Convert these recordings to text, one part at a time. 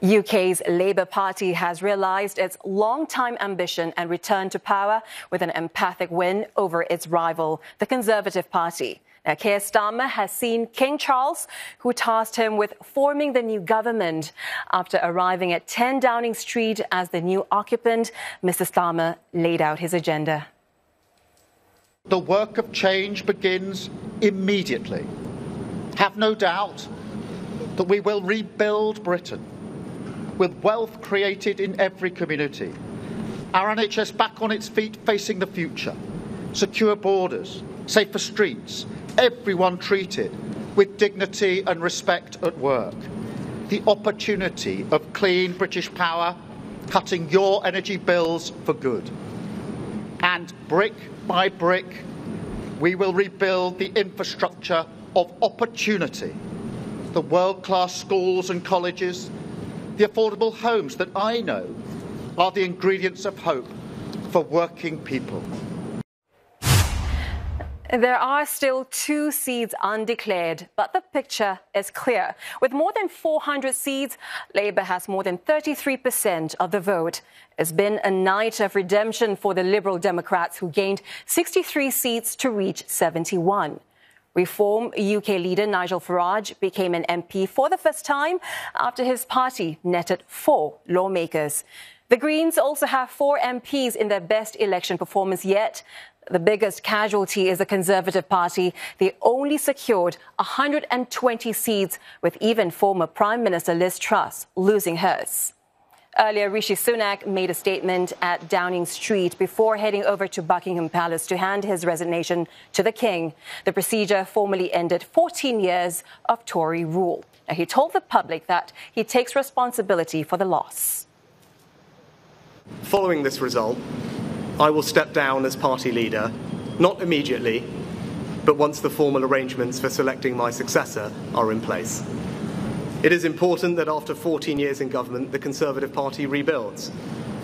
UK's Labour Party has realised its long-time ambition and returned to power with an empathic win over its rival, the Conservative Party. Now, Keir Starmer has seen King Charles, who tasked him with forming the new government. After arriving at 10 Downing Street as the new occupant, Mr. Starmer laid out his agenda. The work of change begins immediately. Have no doubt that we will rebuild Britain with wealth created in every community, our NHS back on its feet facing the future, secure borders, safer streets, everyone treated with dignity and respect at work, the opportunity of clean British power, cutting your energy bills for good. And brick by brick, we will rebuild the infrastructure of opportunity, the world-class schools and colleges, the affordable homes that I know are the ingredients of hope for working people. There are still 2 seats undeclared, but the picture is clear. With more than 400 seats, Labour has more than 33% of the vote. It's been a night of redemption for the Liberal Democrats, who gained 63 seats to reach 71. Reform UK leader Nigel Farage became an MP for the first time after his party netted 4 lawmakers. The Greens also have 4 MPs in their best election performance yet. The biggest casualty is the Conservative Party. They only secured 120 seats, with even former Prime Minister Liz Truss losing hers. Earlier, Rishi Sunak made a statement at Downing Street before heading over to Buckingham Palace to hand his resignation to the King. The procedure formally ended 14 years of Tory rule. Now, he told the public that he takes responsibility for the loss. Following this result, I will step down as party leader, not immediately, but once the formal arrangements for selecting my successor are in place. It is important that after 14 years in government, the Conservative Party rebuilds,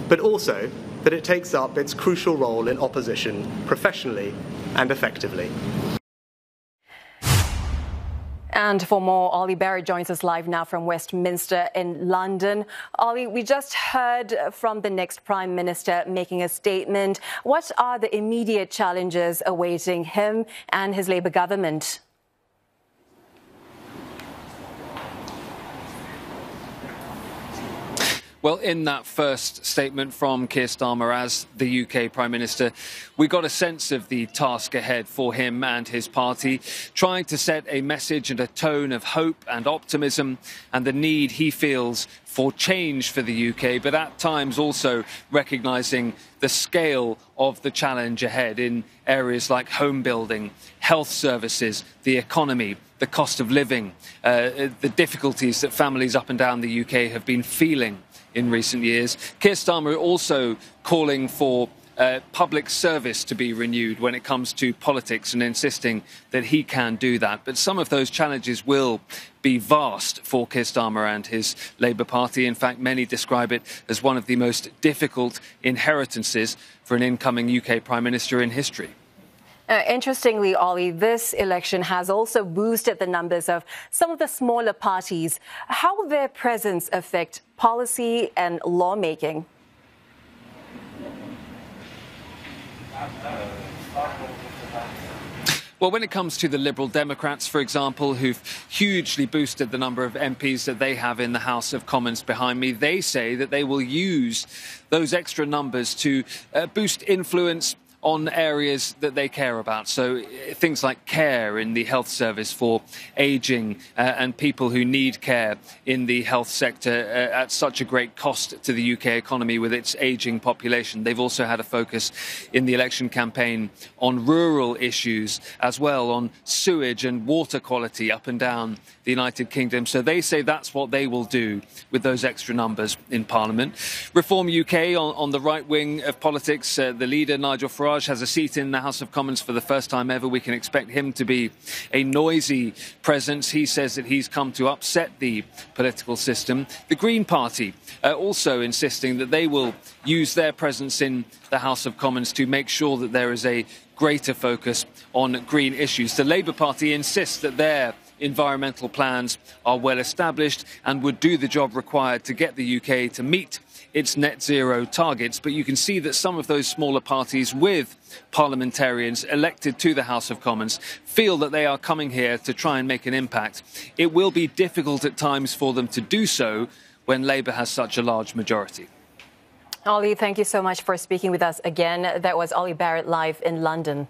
but also that it takes up its crucial role in opposition professionally and effectively. And for more, Olly Barratt joins us live now from Westminster in London. Olly, we just heard from the next Prime Minister making a statement. What are the immediate challenges awaiting him and his Labour government? Well, in that first statement from Keir Starmer as the UK Prime Minister, we got a sense of the task ahead for him and his party, trying to set a message and a tone of hope and optimism and the need he feels for change for the UK, but at times also recognising the scale of the challenge ahead in areas like home building, health services, the economy, the cost of living, the difficulties that families up and down the UK have been feeling in recent years. Keir Starmer also calling for public service to be renewed when it comes to politics and insisting that he can do that. But some of those challenges will be vast for Keir Starmer and his Labour Party. In fact, many describe it as one of the most difficult inheritances for an incoming UK Prime Minister in history. Interestingly, Olly, this election has also boosted the numbers of some of the smaller parties. How will their presence affect policy and lawmaking? Well, when it comes to the Liberal Democrats, for example, who've hugely boosted the number of MPs that they have in the House of Commons behind me, they say that they will use those extra numbers to boost influence on areas that they care about. So things like care in the health service for ageing and people who need care in the health sector at such a great cost to the UK economy with its ageing population. They've also had a focus in the election campaign on rural issues as well, on sewage and water quality up and down the United Kingdom. So they say that's what they will do with those extra numbers in Parliament. Reform UK on the right wing of politics, the leader, Nigel Farage, has a seat in the House of Commons for the first time ever. We can expect him to be a noisy presence. He says that he's come to upset the political system. The Green Party also insisting that they will use their presence in the House of Commons to make sure that there is a greater focus on green issues. The Labour Party insists that their environmental plans are well established and would do the job required to get the UK to meet its net zero targets. But you can see that some of those smaller parties with parliamentarians elected to the House of Commons feel that they are coming here to try and make an impact. It will be difficult at times for them to do so when Labour has such a large majority. Olly, thank you so much for speaking with us again. That was Olly Barratt live in London.